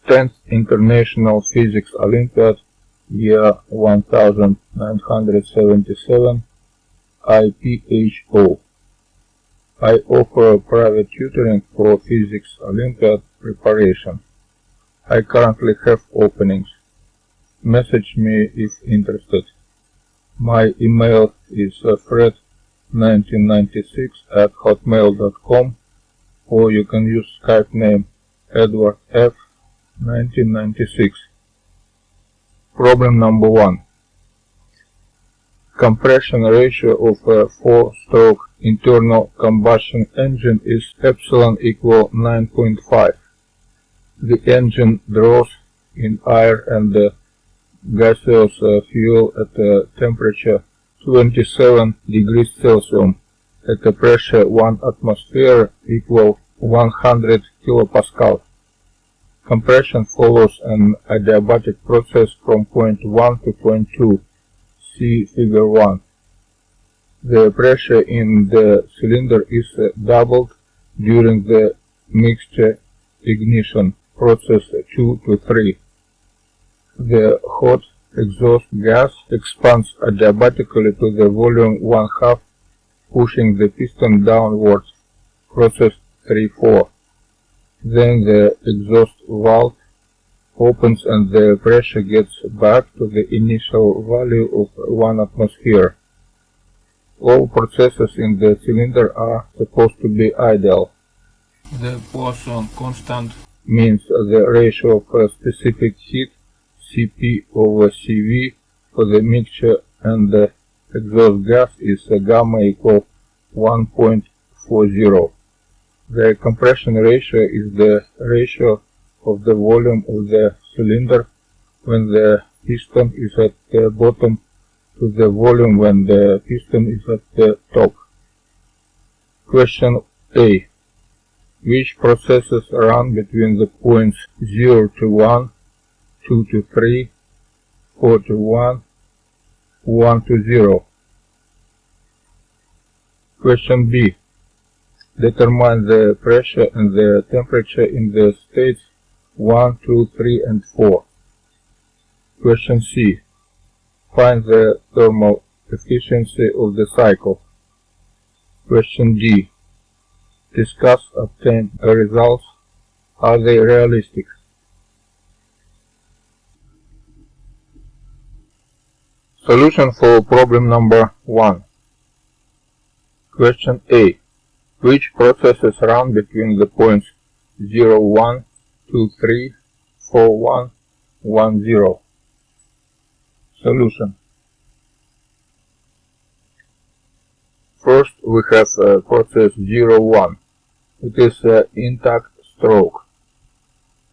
10th International Physics Olympiad, year 1977, IPHO. I offer private tutoring for Physics Olympiad preparation. I currently have openings. Message me if interested. My email is fred1996@hotmail.com, or you can use Skype name Eduard F. 1996. Problem number 1. Compression ratio of a 4-stroke internal combustion engine is epsilon equal 9.5. The engine draws in air and gaseous fuel at a temperature 27 degrees Celsius at a pressure 1 atmosphere equal 100 kilopascal. Compression follows an adiabatic process from point 1 to point 2. See figure 1. The pressure in the cylinder is doubled during the mixture ignition process 2 to 3. The hot exhaust gas expands adiabatically to the volume 1/2, pushing the piston downwards, process 3-4. Then the exhaust valve opens and the pressure gets back to the initial value of 1 atmosphere. All processes in the cylinder are supposed to be ideal. The Poisson constant means the ratio of specific heat Cp over Cv for the mixture, and the exhaust gas is gamma equal 1.40. The compression ratio is the ratio of the volume of the cylinder when the piston is at the bottom to the volume when the piston is at the top. Question A. Which processes run between the points 0 to 1, 2 to 3, 4 to 1, 1 to 0? Question B. Determine the pressure and the temperature in the states 1, 2, 3, and 4. Question C. Find the thermal efficiency of the cycle. Question D. Discuss obtained results. Are they realistic? Solution for problem number 1. Question A. Which processes run between the points 0, 1, 2, 3, 4, 1, 1, 0? Solution. First, we have process 0, 1. It is an intact stroke,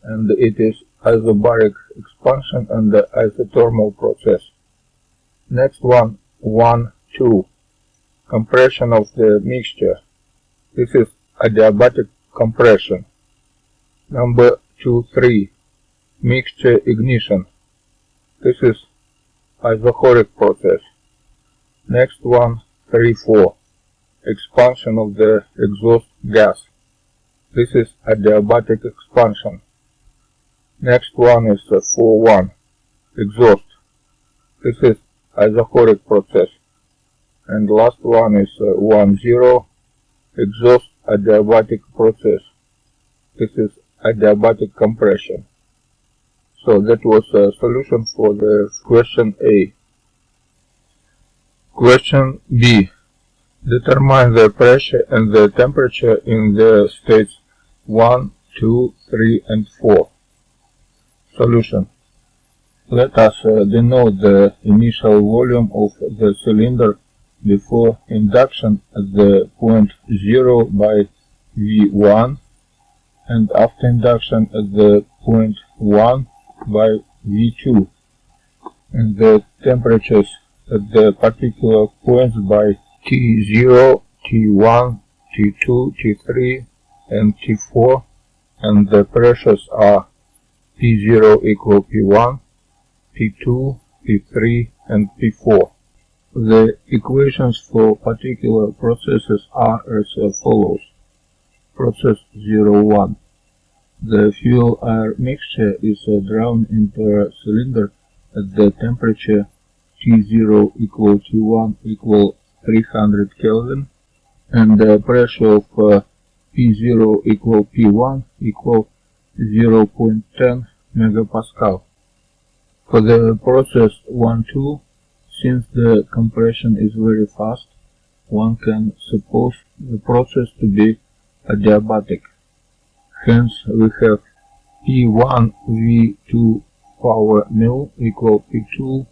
and it is isobaric expansion and the isothermal process. Next one, 1, 2. Compression of the mixture. This is adiabatic compression. Number 2, 3. Mixture ignition. This is isochoric process. Next one, 3, 4. Expansion of the exhaust gas. This is adiabatic expansion. Next one is 4, 1. Exhaust. This is isochoric process. And last one is 1, 0. Exhaust adiabatic process. This is adiabatic compression. So that was a solution for the question A. Question B. Determine the pressure and the temperature in the states 1, 2, 3, and 4. Solution. Let us denote the initial volume of the cylinder before induction at the point 0 by V1 and after induction at the point 1 by V2, and the temperatures at the particular points by T0, T1, T2, T3, and T4, and the pressures are P0 equal P1, P2, P3, and P4. The equations for particular processes are as follows. Process 01. The fuel-air mixture is drawn into a cylinder at the temperature T0 equal T1 equal 300 Kelvin and the pressure of P0 equal P1 equal 0.10 megapascal. For the process 1-2, since the compression is very fast, one can suppose the process to be adiabatic. Hence, we have P1 V2 power mil equal P2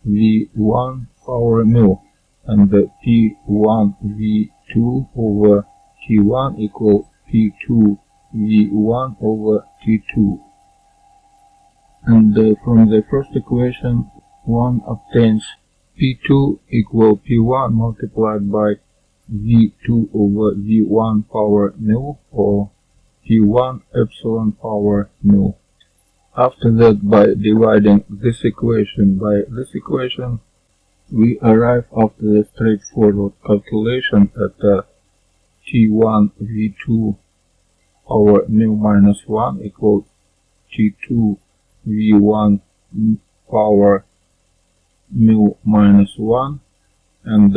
V1 power mil, and the P1 V2 over T1 equal P2 V1 over T2. And from the first equation, one obtains P2 equal P1 multiplied by V2 over V1 power mil, or P1 epsilon power mil. After that, by dividing this equation by this equation, we arrive after the straightforward calculation at T1 V2 power mil minus 1 equals T2 V1 power mil minus 1, and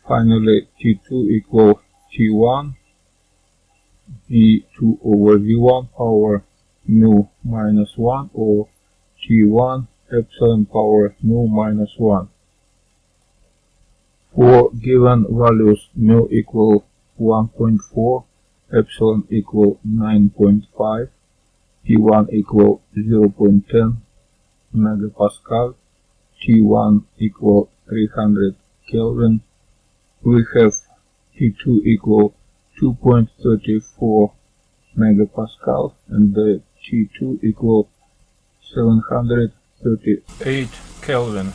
finally T2 equal T1 V2 over V1 power mil minus 1, or T1 epsilon power mil minus 1. For given values, mil equal 1.4, epsilon equal 9.5, P1 equal 0.10 megapascal, T1 equal 300 Kelvin, we have T2 equal 2.34 megapascal and the T2 equal 738 Kelvin.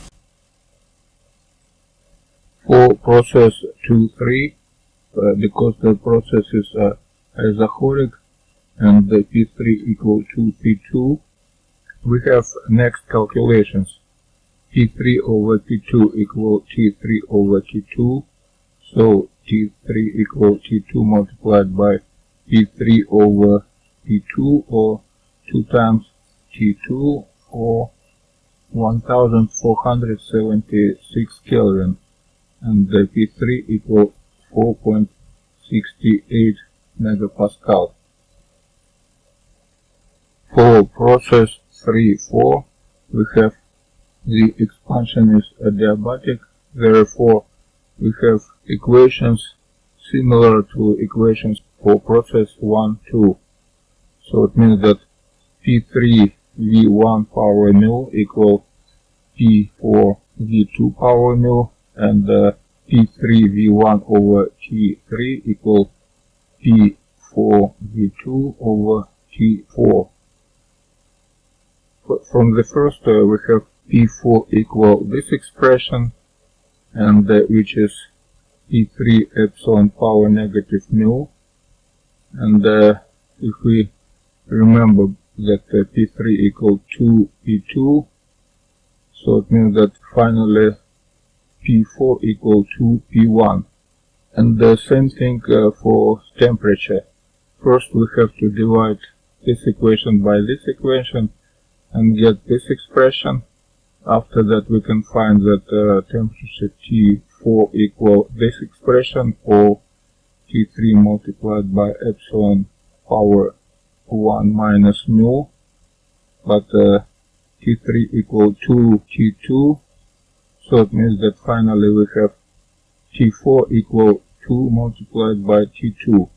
For process 2-3, because the process is isochoric and the P3 equal to P2, we have next calculations. T3 over T2 equal T3 over T2, so T3 equal T2 multiplied by P3 over P2, or 2 times T2, or 1476 Kelvin, and the P3 equal 4.68 megapascal. For process 3-4, we have the expansion is adiabatic, therefore we have equations similar to equations for process 1-2. So it means that P3 V1 power mil equal P4 V2 power mil, and P3 V1 over T3 equal P4 V2 over T4. From the first we have P4 equal this expression, and which is P3 epsilon power negative mil, and if we remember that P3 equal 2 P2, so it means that finally P4 equal 2 P1. And the same thing for temperature. First we have to divide this equation by this equation and get this expression. After that we can find that temperature T4 equal this expression, or T3 multiplied by epsilon power 1 minus mil, but T3 equal 2 T2, so it means that finally we have T4 equal 2 multiplied by T2.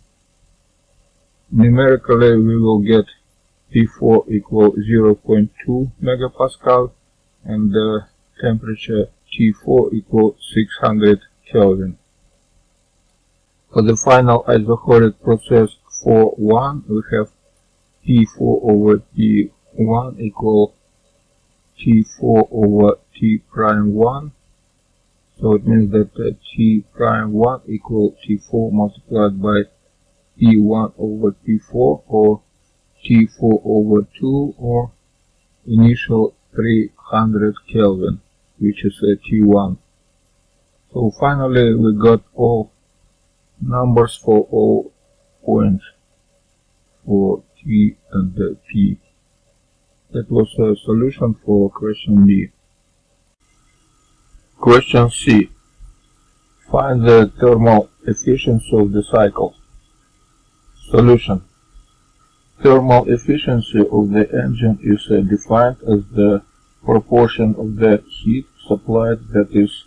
Numerically we will get P4 equal 0.2 megapascal and the temperature T4 equal 600 Kelvin. For the final isochoric process 4-1, we have T4 over T1 equal T4 over T prime 1. So it means that T prime 1 equal T4 multiplied by T1 over T4, or T4 over 2, or initial 300 Kelvin, which is T1. So finally we got all numbers for all points. for T and P. That was a solution for question B. Question C. Find the thermal efficiency of the cycle. Solution. Thermal efficiency of the engine is defined as the proportion of the heat supplied that is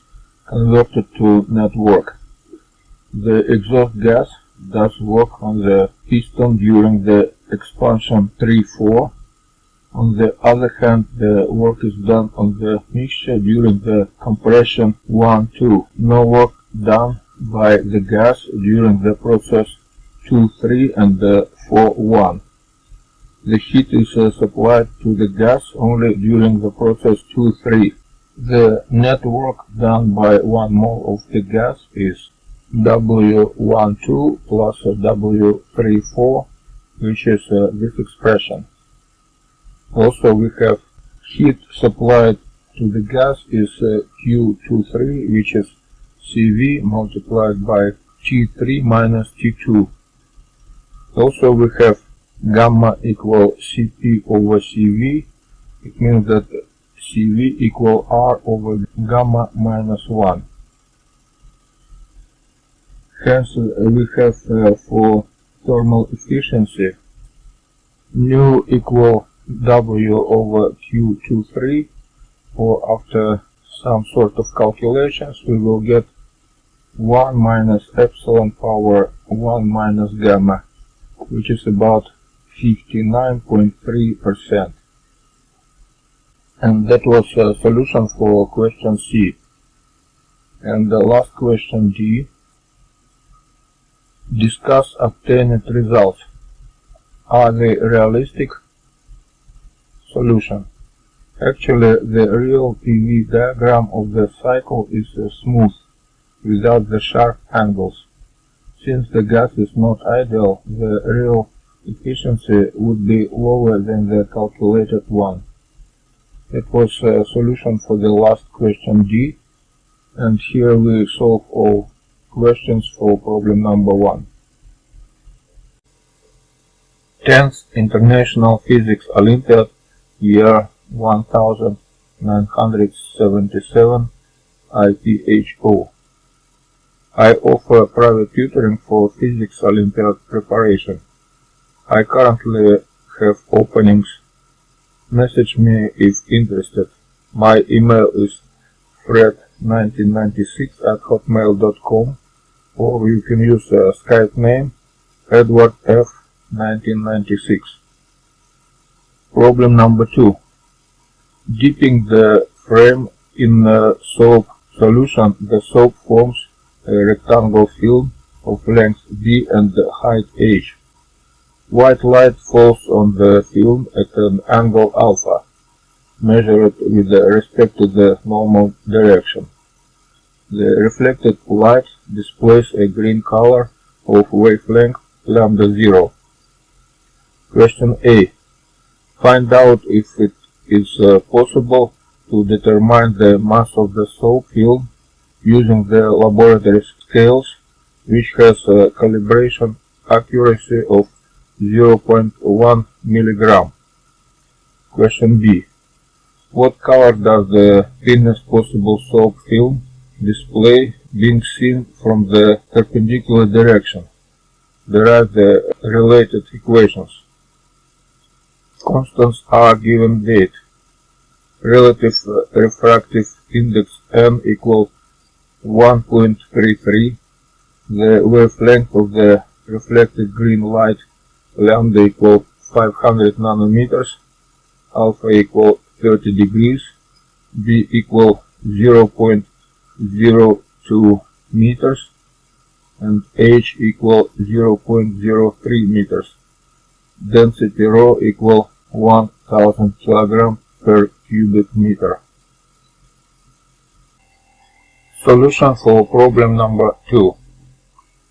converted to net work. The exhaust gas does work on the piston during the expansion 3-4. On the other hand, the work is done on the mixture during the compression 1-2. No work done by the gas during the process 2-3 and 4-1. The heat is supplied to the gas only during the process 2-3. The net work done by 1 mole of the gas is W12 plus W34, which is this expression. Also, we have heat supplied to the gas is Q23, which is CV multiplied by T3 minus T2. Also, we have gamma equal Cp over Cv. It means that Cv equal R over gamma minus 1. Hence, we have for thermal efficiency nu equal W over Q23, or after some sort of calculations we will get 1 minus epsilon power 1 minus gamma, which is about 59.3%. And that was a solution for question C. And the last question D. Discuss obtained results. Are they realistic? Solution. Actually, the real PV diagram of the cycle is smooth, without the sharp angles. Since the gas is not ideal, the real efficiency would be lower than the calculated one. It was a solution for the last question D, and here we solve all questions for problem number 1. 10th International Physics Olympiad, year 1977, IPHO. I offer private tutoring for Physics Olympiad preparation. I currently have openings. Message me if interested. My email is fred1996@hotmail.com, or you can use a Skype name Eduard F1996. Problem number 2. Dipping the frame in soap solution, the soap forms a rectangle film of length d and height h. White light falls on the film at an angle alpha, measured with respect to the normal direction. The reflected light displays a green color of wavelength lambda 0. Question A. Find out if it is possible to determine the mass of the soap film using the laboratory scales, which has a calibration accuracy of 0.1 milligram. Question B. What color does the thinnest possible soap film display being seen from the perpendicular direction? Derive the related equations. Constants are given date. Relative refractive index n equal 1.33. The wavelength of the reflected green light lambda equal 500 nanometers, alpha equal 30 degrees, b equal 0.02 meters, and h equal 0.03 meters. Density rho equal 1000 kg per cubic meter. Solution for problem number 2.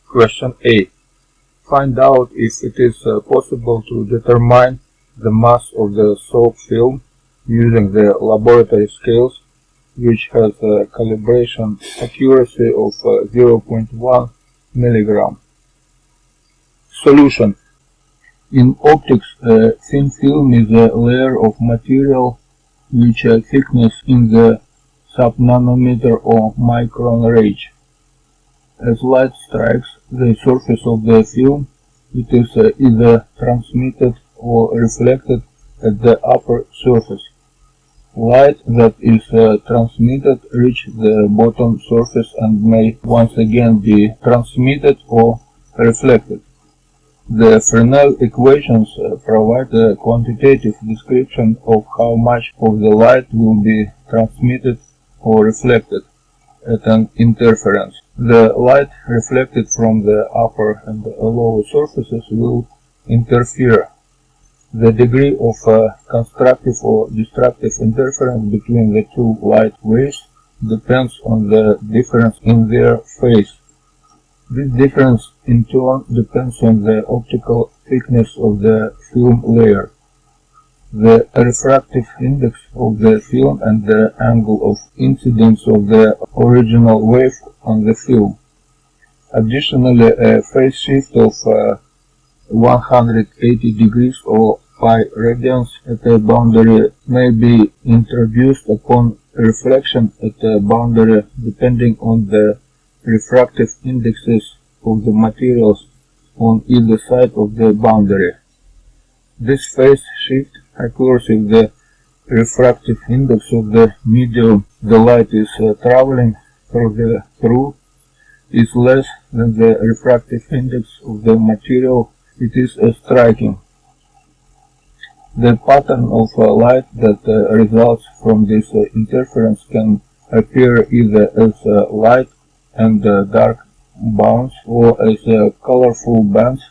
Question A. Find out if it is possible to determine the mass of the soap film using the laboratory scales, which has a calibration accuracy of 0.1 milligram. Solution. In optics, a thin film is a layer of material which thickness in the sub-nanometer or micron range. As light strikes the surface of the film, it is either transmitted or reflected at the upper surface. Light that is transmitted reaches the bottom surface and may once again be transmitted or reflected. The Fresnel equations provide a quantitative description of how much of the light will be transmitted or reflected at an interference. The light reflected from the upper and lower surfaces will interfere. The degree of constructive or destructive interference between the two light waves depends on the difference in their phase. This difference in turn depends on the optical thickness of the film layer, the refractive index of the film, and the angle of incidence of the original wave on the film. Additionally, a phase shift of 180 degrees or pi radians at a boundary may be introduced upon reflection at a boundary depending on the refractive indexes of the materials on either side of the boundary. This phase shift occurs if the refractive index of the medium the light is traveling through is less than the refractive index of the material it is striking. The pattern of light that results from this interference can appear either as light and dark bands or as colorful bands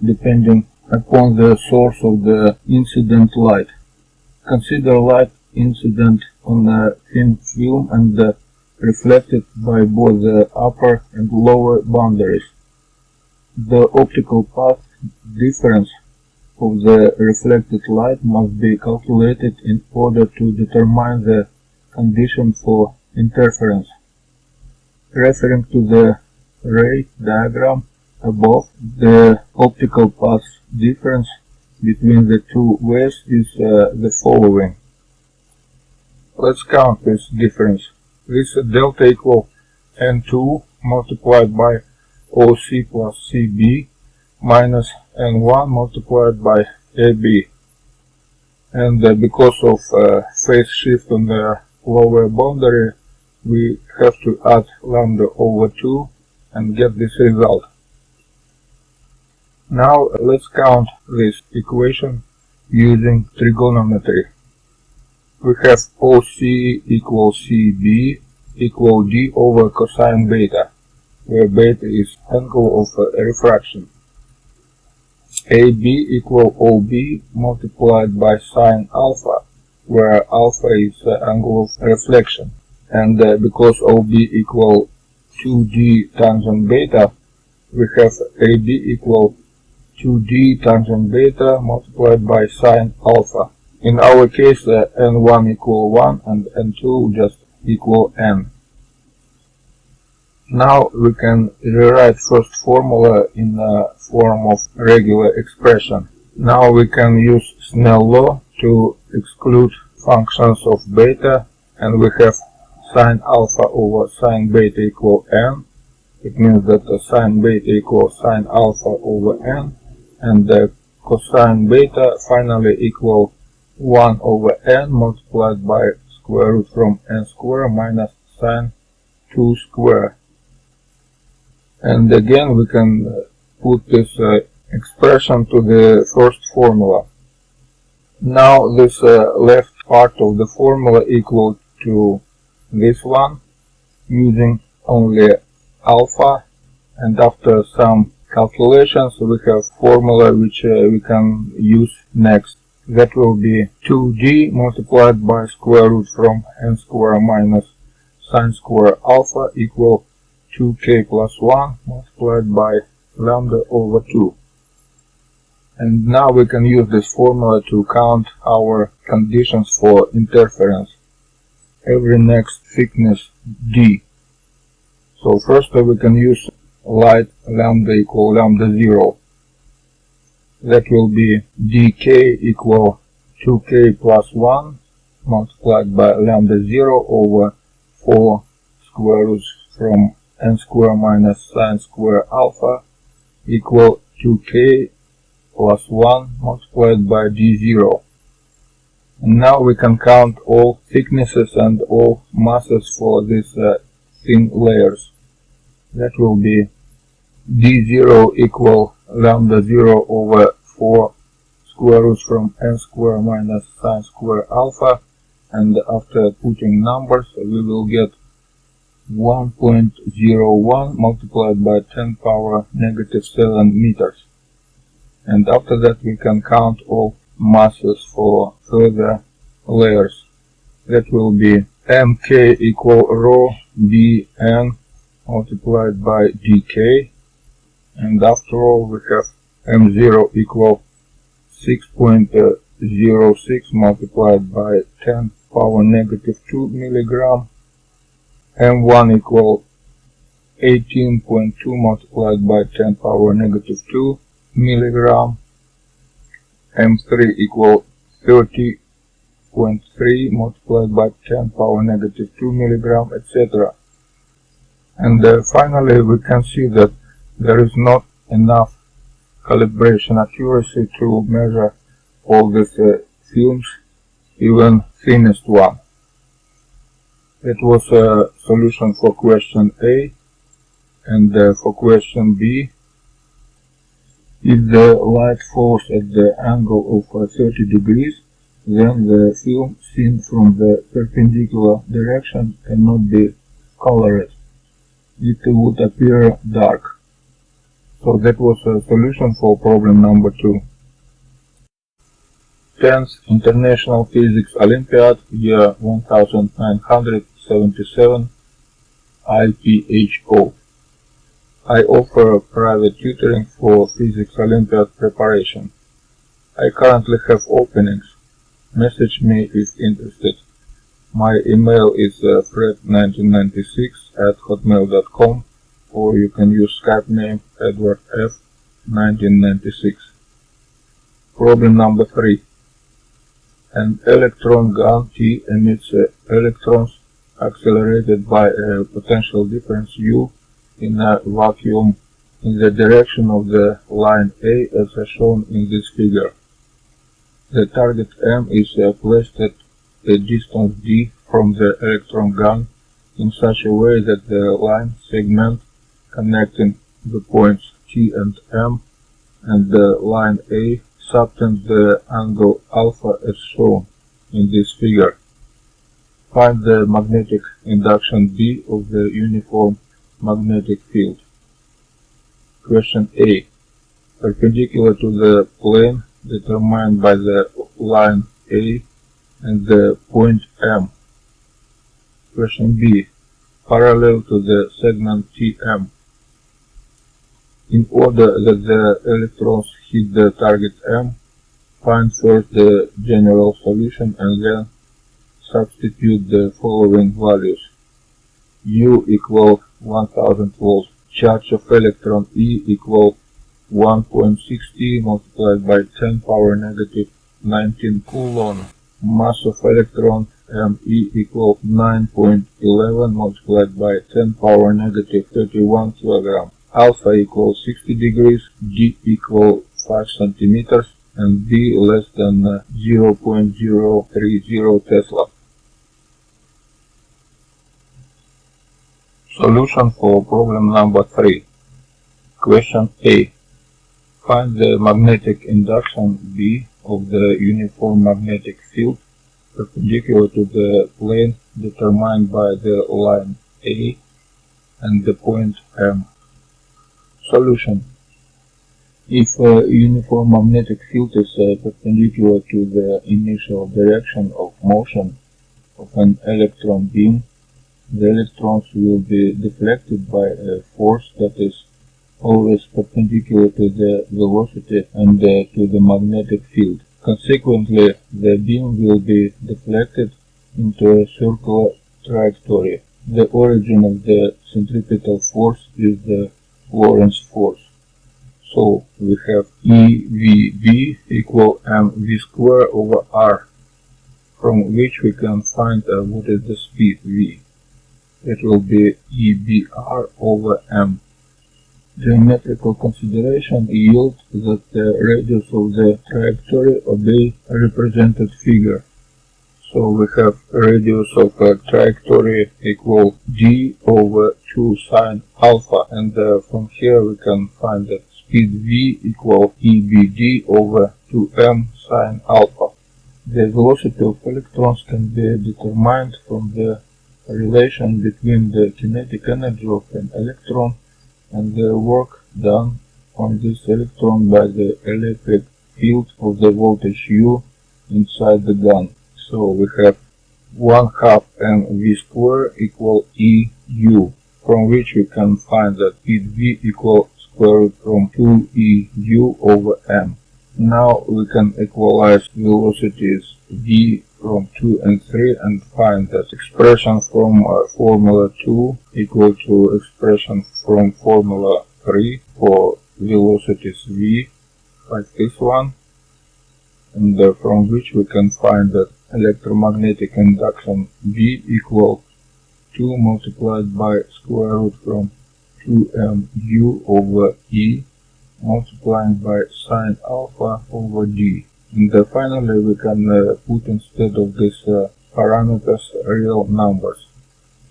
depending upon the source of the incident light. Consider light incident on a thin film and reflected by both the upper and lower boundaries. The optical path difference of the reflected light must be calculated in order to determine the condition for interference. Referring to the ray diagram above, the optical path difference between the two waves is the following. Let's count this difference. This delta equal N2 multiplied by OC plus CB minus N1 multiplied by AB. And because of phase shift on the lower boundary, we have to add lambda over 2 and get this result. Now let's count this equation using trigonometry. We have OC equals CB equal D over cosine beta, where beta is angle of refraction. AB equal OB multiplied by sine alpha, where alpha is angle of reflection. And because OB equal 2D tangent beta, we have AB equal 2D tangent beta multiplied by sine alpha. In our case, N1 equal 1 and N2 just equal N. Now we can rewrite first formula in the form of regular expression. Now we can use Snell law to exclude functions of beta, and we have sine alpha over sine beta equal N. It means that sine beta equals sine alpha over N, and cosine beta finally equal 1 over N multiplied by square root from N square minus sine 2 square. And again we can put this expression to the first formula. Now this left part of the formula equal to this one using only alpha, and after some calculations we have formula which we can use next. That will be 2D multiplied by square root from N square minus sine square alpha equal 2k plus 1 multiplied by lambda over 2. And now we can use this formula to count our conditions for interference. Every next thickness D. So first we can use light lambda equal lambda 0. That will be dk equal 2k plus 1 multiplied by lambda 0 over 4 square roots from n square minus sine square alpha equal 2k plus 1 multiplied by d0. And now we can count all thicknesses and all masses for these thin layers. That will be d0 equal lambda 0 over 4 square roots from n square minus sine square alpha, and after putting numbers we will get 1.01 multiplied by 10 power negative 7 meters. And after that we can count all masses for further layers. That will be mk equal rho bn multiplied by dk, and after all we have m0 equal 6.06 multiplied by 10 power negative 2 milligram, m1 equal 18.2 multiplied by 10 power negative 2 milligram, m3 equal 30.3 multiplied by 10 power negative 2 milligram, etc. And finally we can see that there is not enough calibration accuracy to measure all these films, even thinnest one. That was a solution for question A. And for question B, if the light falls at the angle of 30 degrees, then the film seen from the perpendicular direction cannot be colored. It would appear dark. So that was a solution for problem number 2. 10th International Physics Olympiad, year 1977, IPHO. I offer private tutoring for Physics Olympiad preparation. I currently have openings. Message me if interested. My email is fred1996@hotmail.com, or you can use Skype name Eduard F 1996. Problem number 3. An electron gun T emits electrons accelerated by a potential difference U in a vacuum in the direction of the line A as shown in this figure. The target M is placed at a distance d from the electron gun in such a way that the line segment connecting the points T and M and the line A subtends the angle alpha as shown in this figure. Find the magnetic induction B of the uniform magnetic field. Question A. Perpendicular to the plane determined by the line A and the point M. Question B. Parallel to the segment TM. In order that the electrons hit the target M, find first the general solution and then substitute the following values. U equal 1000 volts. Charge of electron E equal 1.60 multiplied by 10 power negative 19 coulomb. Mass of electron Me equal 9.11 multiplied by 10 power negative 31 kilogram. Alpha equals 60 degrees, D equal 5 centimeters, and B less than 0.030 Tesla. Solution for problem number 3. Question A. Find the magnetic induction B of the uniform magnetic field perpendicular to the plane determined by the line A and the point M. Solution. If a uniform magnetic field is perpendicular to the initial direction of motion of an electron beam, the electrons will be deflected by a force that is always perpendicular to the velocity and to the magnetic field. Consequently, the beam will be deflected into a circular trajectory. The origin of the centripetal force is the Lorentz force. So we have EVB equal mv square over r, from which we can find what is the speed v. It will be EBR over m. Geometrical consideration yield that the radius of the trajectory obey a represented figure. So we have radius of a trajectory equal d over 2 sine alpha, and from here we can find that speed v equal EBD over 2m sine alpha. The velocity of electrons can be determined from the relation between the kinetic energy of an electron and the work done on this electron by the electric field of the voltage U inside the gun. So we have 1/2 mv square equal EU, from which we can find that speed v equal square root from 2EU over m. Now we can equalize velocities v from 2 and 3 and find that expression from formula 2 equal to expression from formula 3 for velocities v, like this one, and from which we can find that electromagnetic induction v equal 2 multiplied by square root from 2mu over e multiplying by sine alpha over d. And finally we can put instead of these parameters real numbers.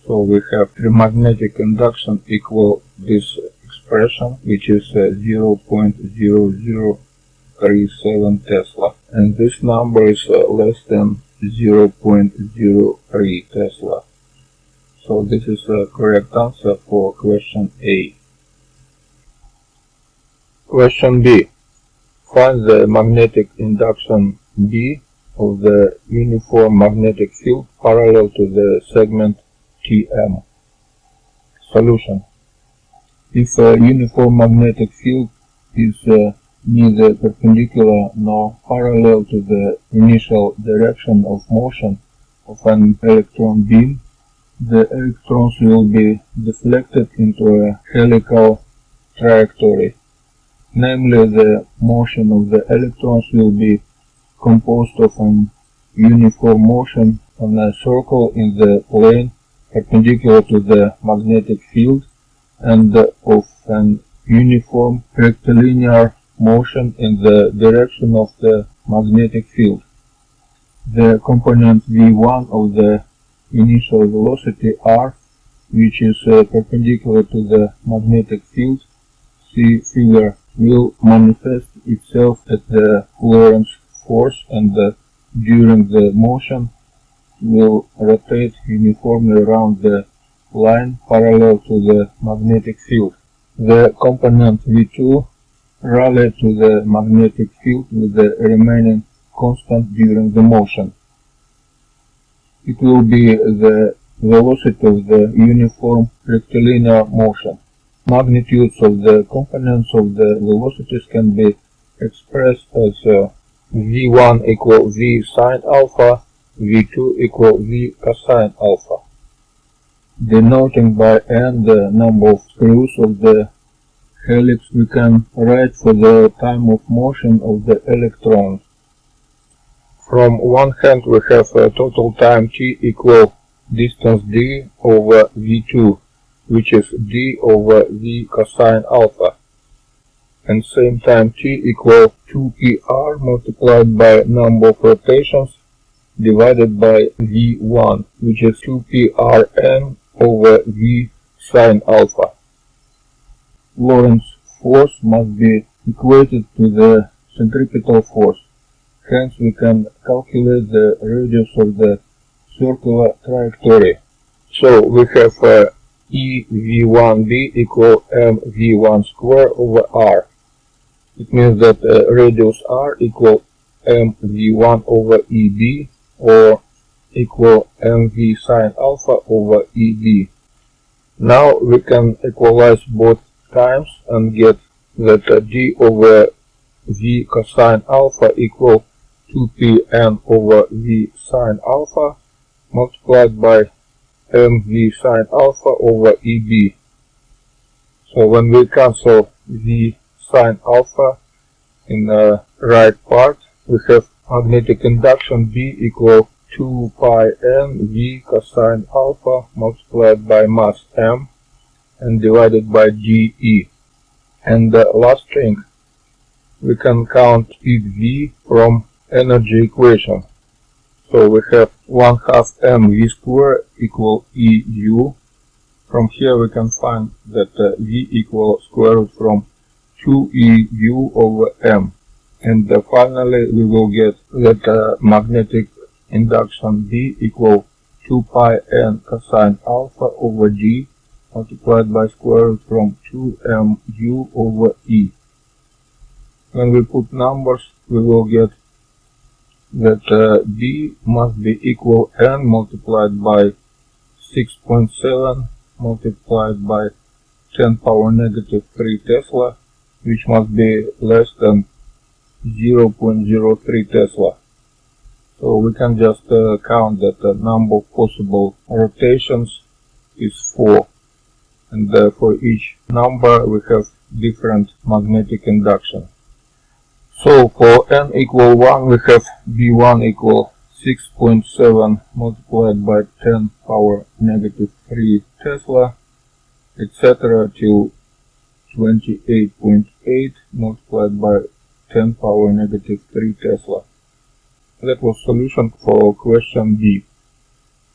So we have magnetic induction equal this expression, which is 0.0037 Tesla, and this number is less than 0.03 Tesla. So this is a correct answer for question A. Question B. Find the magnetic induction B of the uniform magnetic field parallel to the segment TM. Solution. If a uniform magnetic field is neither perpendicular nor parallel to the initial direction of motion of an electron beam, the electrons will be deflected into a helical trajectory. Namely, the motion of the electrons will be composed of an uniform motion on a circle in the plane perpendicular to the magnetic field and of an uniform rectilinear motion in the direction of the magnetic field. The component v1 of the initial velocity r, which is perpendicular to the magnetic field, see figure, will manifest itself at the Lorentz force and during the motion will rotate uniformly around the line parallel to the magnetic field. The component V2 rally to the magnetic field with the remaining constant during the motion. It will be the velocity of the uniform rectilinear motion. Magnitudes of the components of the velocities can be expressed as v1 equal v sine alpha, v2 equal v cosine alpha. Denoting by n the number of screws of the helix, we can write for the time of motion of the electron. From one hand we have total time t equal distance d over v2, which is d over v cosine alpha, and same time t equal 2pr multiplied by number of rotations divided by v1, which is 2prn over v sine alpha. Lorentz force must be equated to the centripetal force. Hence we can calculate the radius of the circular trajectory. So we have EV1b equal mv1 square over r. It means that radius r equal mv1 over eb, or equal mv sine alpha over eb. Now we can equalize both times and get that d over v cosine alpha equal 2pn over v sine alpha multiplied by mv sine alpha over eb. So when we cancel v cosine alpha. In the right part, we have magnetic induction B equal 2 pi n V cosine alpha multiplied by mass m and divided by GE. And the last thing, we can count speed V from energy equation. So we have 1/2 mv square equal EU. From here we can find that V equal square root from 2EU over m. And finally we will get that magnetic induction B equal 2 pi n cosine alpha over G multiplied by square root from 2mu over E. When we put numbers, we will get that B must be equal n multiplied by 6.7 multiplied by 10 power negative 3 Tesla, which must be less than 0.03 Tesla. So we can just count that the number of possible rotations is 4. And for each number we have different magnetic induction. So for n equal 1 we have B1 equal 6.7 multiplied by 10 power negative 3 Tesla, etc. till 28.8 multiplied by 10 power negative 3 Tesla. That was solution for question B.